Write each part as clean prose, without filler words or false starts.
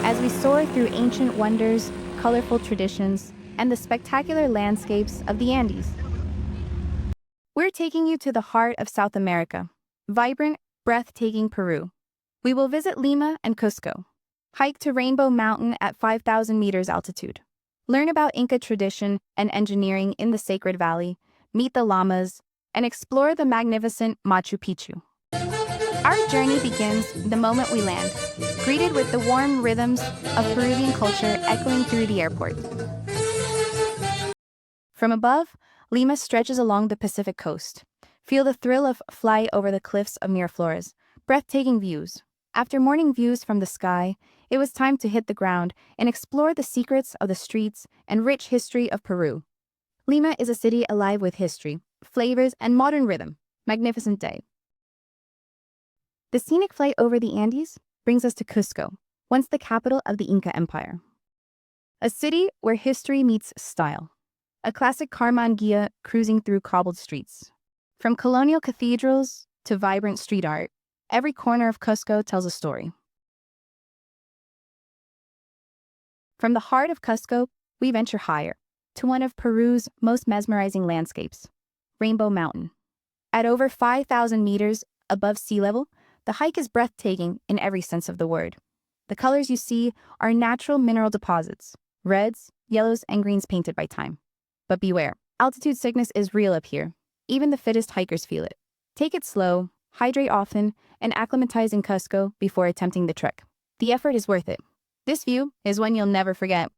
as we soar through ancient wonders, colorful traditions, and the spectacular landscapes of the Andes. We're taking you to the heart of South America, vibrant, breathtaking Peru. We will visit Lima and Cusco, hike to Rainbow Mountain at 5,000 meters altitude, learn about Inca tradition and engineering in the Sacred Valley, meet the llamas, and explore the magnificent Machu Picchu. Our journey begins the moment we land, greeted with the warm rhythms of Peruvian culture echoing through the airport. From above, Lima stretches along the Pacific coast. Feel the thrill of fly over the cliffs of Miraflores, breathtaking views. After morning views from the sky, it was time to hit the ground and explore the secrets of the streets and rich history of Peru. Lima is a city alive with history, flavors, and modern rhythm. Magnificent day. The scenic flight over the Andes brings us to Cusco, once the capital of the Inca Empire. A city where history meets style. A classic Carman Ghia cruising through cobbled streets. From colonial cathedrals to vibrant street art, every corner of Cusco tells a story. From the heart of Cusco, we venture higher, to one of Peru's most mesmerizing landscapes, Rainbow Mountain. At over 5,000 meters above sea level, the hike is breathtaking in every sense of the word. The colors you see are natural mineral deposits, reds, yellows, and greens painted by time. But beware, altitude sickness is real up here. Even the fittest hikers feel it. Take it slow, hydrate often, and acclimatize in Cusco before attempting the trek. The effort is worth it. This view is one you'll never forget.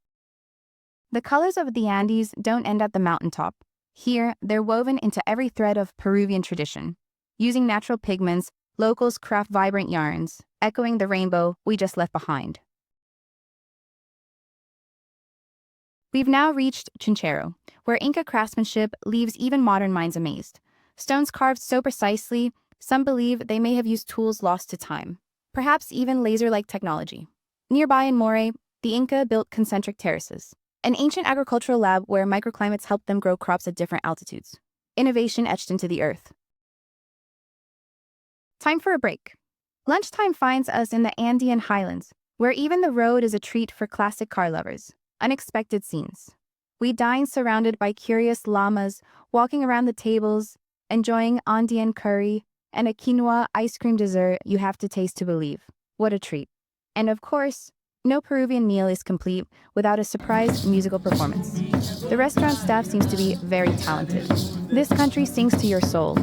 The colors of the Andes don't end at the mountaintop. Here, they're woven into every thread of Peruvian tradition. Using natural pigments, locals craft vibrant yarns, echoing the rainbow we just left behind. We've now reached Chinchero, where Inca craftsmanship leaves even modern minds amazed. Stones carved so precisely, some believe they may have used tools lost to time, perhaps even laser-like technology. Nearby in Moray, the Inca built concentric terraces, an ancient agricultural lab where microclimates helped them grow crops at different altitudes. Innovation etched into the earth. Time for a break. Lunchtime finds us in the Andean highlands, where even the road is a treat for classic car lovers. Unexpected scenes. We dine surrounded by curious llamas, walking around the tables, enjoying Andean curry and a quinoa ice cream dessert you have to taste to believe. What a treat. And of course, no Peruvian meal is complete without a surprise musical performance. The restaurant staff seems to be very talented. This country sings to your soul.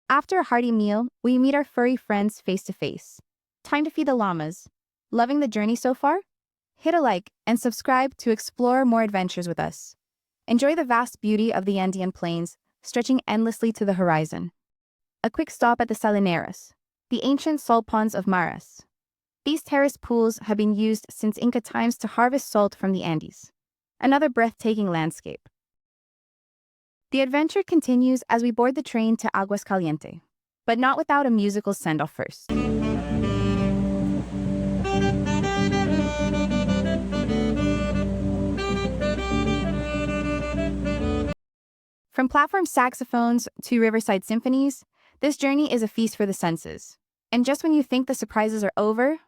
After a hearty meal, we meet our furry friends face to face. Time to feed the llamas. Loving the journey so far? Hit a like and subscribe to explore more adventures with us. Enjoy the vast beauty of the Andean plains, stretching endlessly to the horizon. A quick stop at the Salineras, the ancient salt ponds of Maras. These terraced pools have been used since Inca times to harvest salt from the Andes. Another breathtaking landscape. The adventure continues as we board the train to Aguascalientes, but not without a musical send-off first. From platform saxophones to riverside symphonies, this journey is a feast for the senses. And just when you think the surprises are over,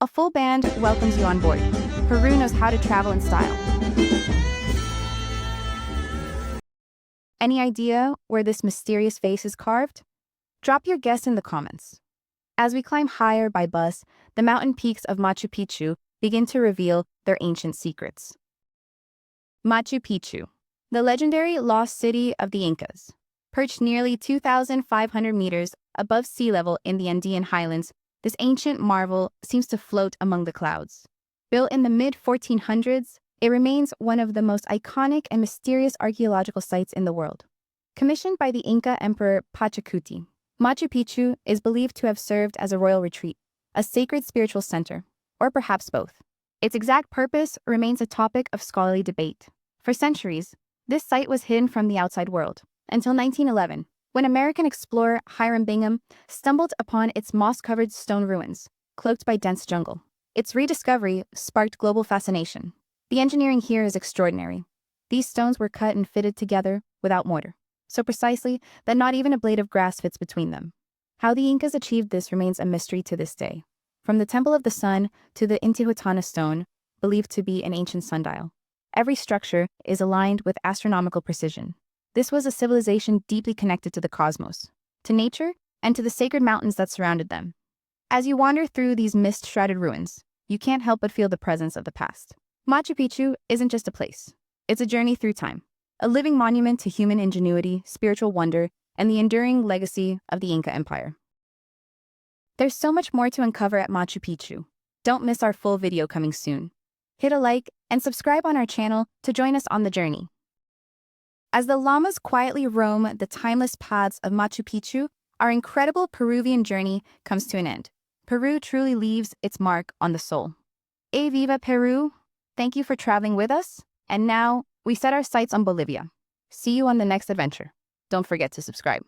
a full band welcomes you on board. Peru knows how to travel in style. Any idea where this mysterious face is carved? Drop your guess in the comments. As we climb higher by bus, the mountain peaks of Machu Picchu begin to reveal their ancient secrets. Machu Picchu, the legendary lost city of the Incas. Perched nearly 2,500 meters above sea level in the Andean highlands, this ancient marvel seems to float among the clouds. Built in the mid-1400s, it remains one of the most iconic and mysterious archaeological sites in the world. Commissioned by the Inca Emperor Pachacuti, Machu Picchu is believed to have served as a royal retreat, a sacred spiritual center, or perhaps both. Its exact purpose remains a topic of scholarly debate. For centuries, this site was hidden from the outside world, until 1911, when American explorer Hiram Bingham stumbled upon its moss-covered stone ruins, cloaked by dense jungle. Its rediscovery sparked global fascination. The engineering here is extraordinary. These stones were cut and fitted together without mortar, so precisely that not even a blade of grass fits between them. How the Incas achieved this remains a mystery to this day. From the Temple of the Sun to the Intihuatana stone, believed to be an ancient sundial, every structure is aligned with astronomical precision. This was a civilization deeply connected to the cosmos, to nature, and to the sacred mountains that surrounded them. As you wander through these mist-shrouded ruins, you can't help but feel the presence of the past. Machu Picchu isn't just a place. It's a journey through time, a living monument to human ingenuity, spiritual wonder, and the enduring legacy of the Inca Empire. There's so much more to uncover at Machu Picchu. Don't miss our full video coming soon. Hit a like and subscribe on our channel to join us on the journey. As the llamas quietly roam the timeless paths of Machu Picchu, our incredible Peruvian journey comes to an end. Peru truly leaves its mark on the soul. E viva Peru! Thank you for traveling with us. And now, we set our sights on Bolivia. See you on the next adventure. Don't forget to subscribe.